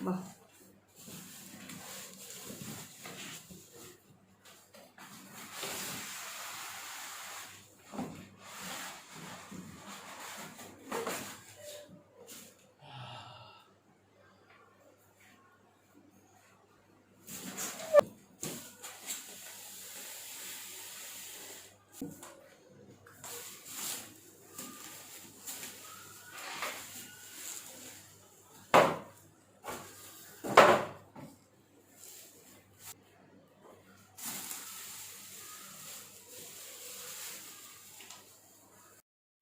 Bah.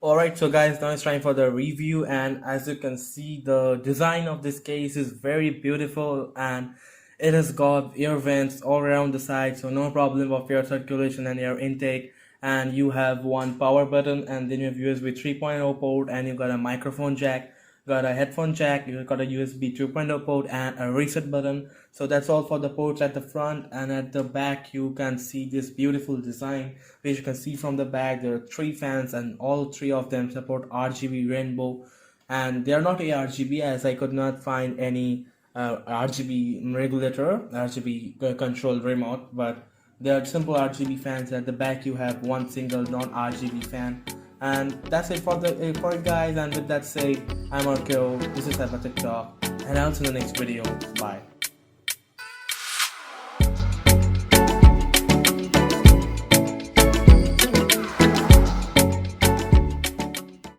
Alright, so guys, now it's time for the review, and as you can see, the design of this case is very beautiful, and it has got air vents all around the side, so no problem of air circulation and air intake. And you have one power button, and then you have USB 3.0 port, and you got a microphone jack, got a headphone jack, you got a USB 2.0 port and a reset button. So that's all for the ports at the front, and at the back you can see this beautiful design, which you can see from the back. There are three fans, and all three of them support RGB rainbow, and they are not ARGB, as I could not find any RGB regulator, RGB control remote, but they are simple RGB fans. At the back you have one single non-RGB fan. And that's it for it guys, and with that said, I'm Arkeo, this is Have a TikTok, and I'll see you in the next video. Bye.